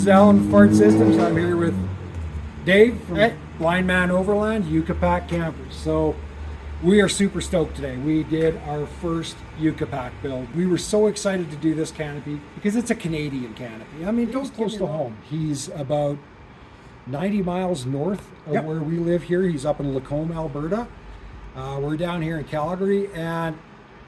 is Alan with FAHRT Systems. I'm here with Dave from Blind Man Overland, Yucca PAC campers. So we are super stoked today. We did our first Yucca PAC build. We were so excited to do this canopy because it's a Canadian canopy. I mean, it goes close to home. He's about 90 miles north of where we live here. He's up in Lacombe, Alberta. We're down here in Calgary, and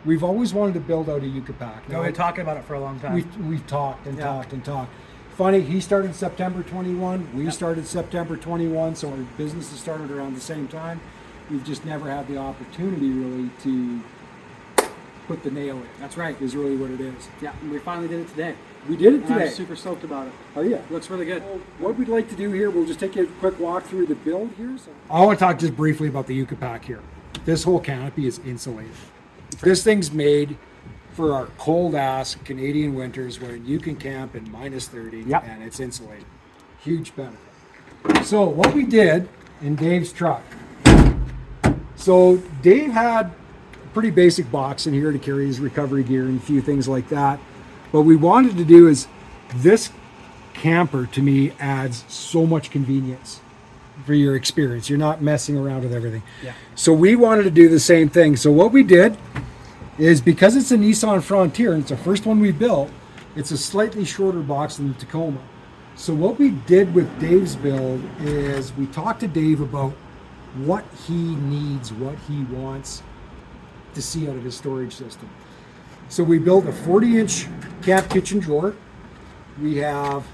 we've always wanted to build out a Yucca PAC. No, we've been talking about it for a long time. We've talked and talked and talked. Funny, he started September 21. We started September 21, so our businesses started around the same time. We've just never had the opportunity really to put the nail in. That's right. Is really what it is. Yeah, we finally did it today. We did it And today. I'm super stoked about it. Oh yeah. Looks really good. Well, what we'd like to do here, we'll just take a quick walk through the build here. So I want to talk just briefly about the Yucca PAC here. This whole canopy is insulated. This thing's made for our cold ass Canadian winters where you can camp in minus 30 and it's insulated. Huge benefit. So what we did in Dave's truck. So Dave had a pretty basic box in here to carry his recovery gear and a few things like that. What we wanted to do is this camper to me adds so much convenience for your experience. You're not messing around with everything. Yeah. So we wanted to do the same thing. So what we did is, because it's a Nissan Frontier and it's the first one we built, it's a slightly shorter box than the Tacoma. So what we did with Dave's build is we talked to Dave about what he needs, what he wants to see out of his storage system. So we built a 40-inch camp kitchen drawer. We have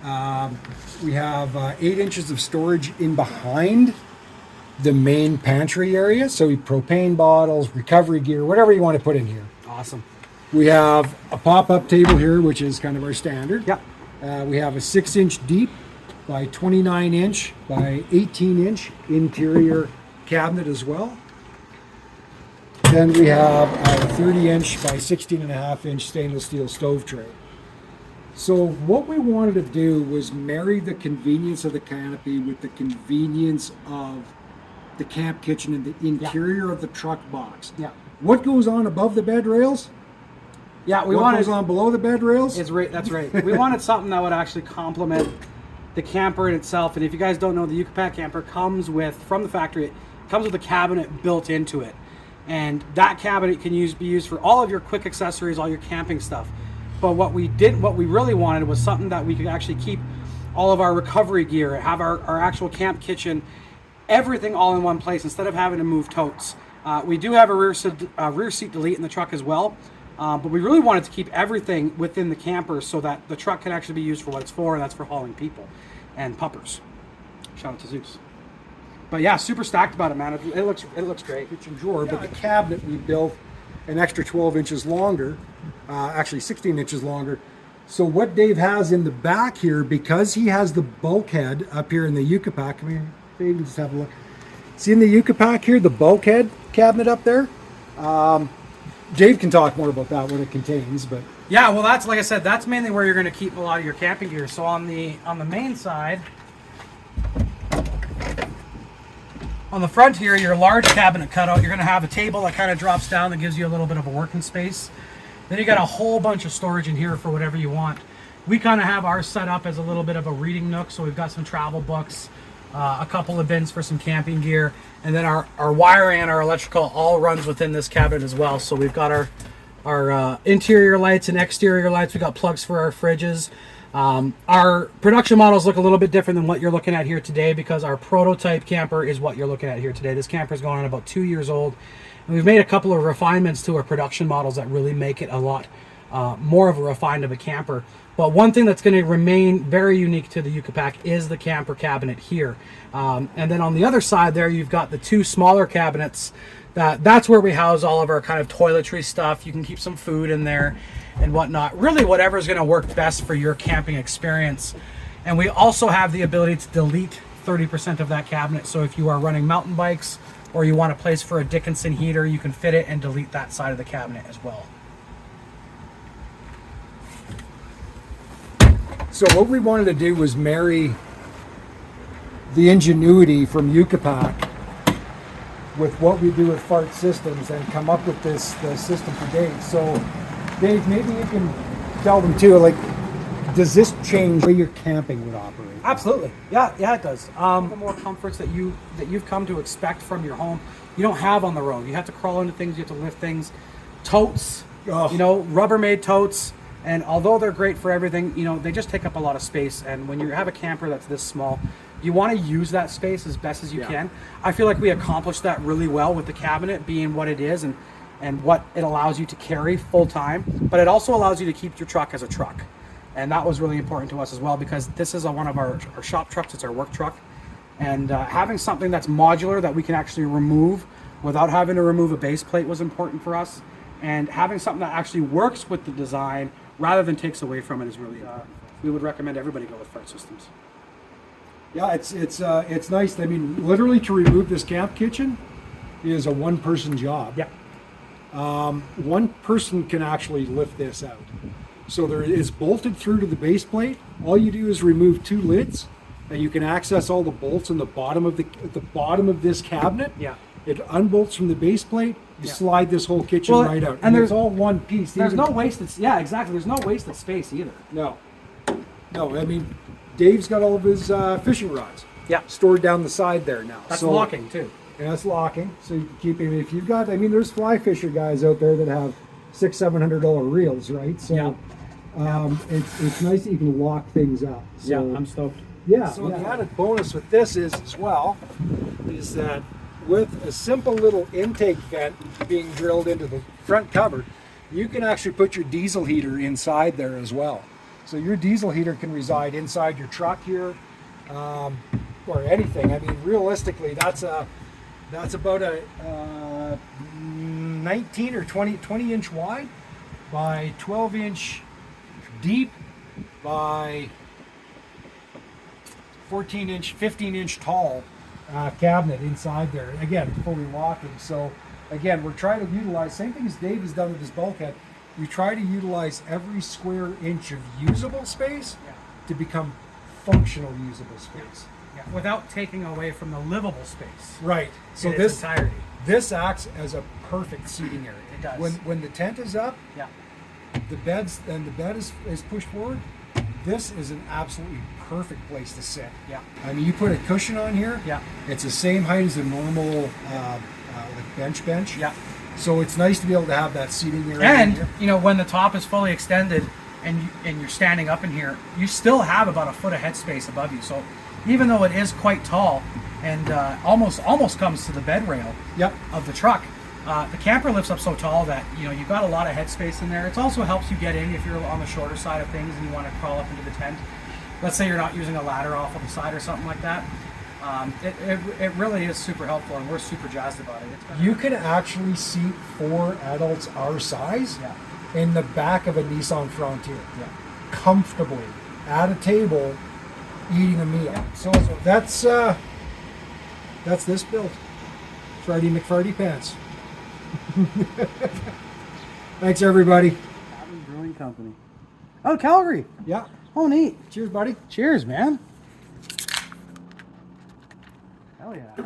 8 inches of storage in behind the main pantry area. So propane bottles, recovery gear, whatever you want to put in here. Awesome. We have a pop-up table here, which is kind of our standard. Yeah. We have a 6-inch deep by 29-inch by 18-inch interior cabinet as well. Then we have a 30-inch by 16.5-inch stainless steel stove tray. So what we wanted to do was marry the convenience of the canopy with the convenience of the camp kitchen and the interior of the truck box. Yeah. What goes on above the bed rails? Yeah, What goes on below the bed rails? That's right. We wanted something that would actually complement the camper in itself. And if you guys don't know, the Yucca PAC camper comes with, from the factory, it comes with a cabinet built into it. And that cabinet can be used for all of your quick accessories, all your camping stuff. But what we really wanted was something that we could actually keep all of our recovery gear, have our actual camp kitchen, everything all in one place instead of having to move totes. We do have a rear seat delete in the truck as well, but we really wanted to keep everything within the camper so that the truck can actually be used for what it's for, and that's for hauling people and puppers. Shout out to Zeus. But yeah, super stacked about it, man. It looks great. Kitchen drawer, but the cabinet we built an extra 12 inches longer, actually 16 inches longer. So what Dave has in the back here, because he has the bulkhead up here in the Yucca PAC, come here, Dave, just have a look. See in the Yucca PAC here, the bulkhead cabinet up there? Dave can talk more about that, what it contains, but. Yeah, well, that's, like I said, that's mainly where you're going to keep a lot of your camping gear. So on the main side, on the front here, your large cabinet cutout, you're going to have a table that kind of drops down that gives you a little bit of a working space. Then you got a whole bunch of storage in here for whatever you want. We kind of have ours set up as a little bit of a reading nook, so we've got some travel books, a couple of bins for some camping gear, and then our wiring and our electrical all runs within this cabinet as well. So we've got our interior lights and exterior lights. We got plugs for our fridges. Our production models look a little bit different than what you're looking at here today because our prototype camper is what you're looking at here today. This camper is going on about 2 years old, and we've made a couple of refinements to our production models that really make it a lot more of a refined of a camper. But one thing that's going to remain very unique to the Yucca PAC is the camper cabinet here. And then on the other side there, you've got the two smaller cabinets. That's where we house all of our kind of toiletry stuff. You can keep some food in there and whatnot. Really whatever's going to work best for your camping experience. And we also have the ability to delete 30% of that cabinet. So if you are running mountain bikes or you want a place for a Dickinson heater, you can fit it and delete that side of the cabinet as well. So what we wanted to do was marry the ingenuity from Yucca PAC with what we do with FAHRT Systems and come up with the system for Dave. So Dave, maybe you can tell them too, like does this change the way your camping would operate? Absolutely. Yeah, it does. The more comforts that you've come to expect from your home, you don't have on the road. You have to crawl into things, you have to lift things. Totes, Oh. Rubbermaid totes, and although they're great for everything, they just take up a lot of space. And when you have a camper that's this small, you want to use that space as best as you can. I feel like we accomplished that really well with the cabinet being what it is and what it allows you to carry full time, but it also allows you to keep your truck as a truck. And that was really important to us as well, because this is one of our shop trucks. It's our work truck. And having something that's modular that we can actually remove without having to remove a base plate was important for us. And having something that actually works with the design rather than takes away from it is really we would recommend everybody go with FAHRT systems. Yeah, it's nice. I mean, literally to remove this camp kitchen is a one-person job. Yeah. One person can actually lift this out. So there is bolted through to the base plate. All you do is remove 2 lids, and you can access all the bolts in the bottom of this cabinet. Yeah. It unbolts from the base plate. You slide this whole kitchen right out, and there's all one piece. There's no wasted. Yeah, exactly. There's no wasted space either. No. I mean, Dave's got all of his fishing rods. Yeah. Stored down the side there now. That's locking too. And that's locking, so you can keep him. If you've got, I mean, there's fly fisher guys out there that have $600-700 reels, right? So it's nice that you can lock things up. So, Yeah, I'm stoked. Yeah. So the added bonus with this is as well is that with a simple little intake vent being drilled into the front cover, you can actually put your diesel heater inside there as well. So your diesel heater can reside inside your truck here, or anything. I mean, realistically, that's about a 19 or 20 inch wide by 12 inch deep by 14 inch, 15 inch tall cabinet inside there. Again, fully locking. So again, we're trying to utilize, same thing as Dave has done with his bulkhead, we try to utilize every square inch of usable space to become functional usable space. Yeah, without taking away from the livable space. Right. So in its entirety. This acts as a perfect seating area. It does. When the tent is up, the bed is pushed forward. This is an absolutely perfect place to sit. Yeah. I mean, you put a cushion on here. Yeah. It's the same height as a normal like bench. Yeah. So it's nice to be able to have that seating area. And in here. when the top is fully extended and you're standing up in here, you still have about a foot of headspace above you. So even though it is quite tall and almost comes to the bed rail of the truck, the camper lifts up so tall that you've got a lot of headspace in there. It also helps you get in if you're on the shorter side of things and you want to crawl up into the tent. Let's say you're not using a ladder off of the side or something like that. It really is super helpful, and we're super jazzed about it. You can actually seat 4 adults our size in the back of a Nissan Frontier, comfortably at a table, eating a meal. So that's this build. Farty McFarty pants. Thanks, everybody. Cabin Brewing Company. Oh, Calgary. Yeah. Oh, neat. Cheers, buddy. Cheers, man. Hell yeah.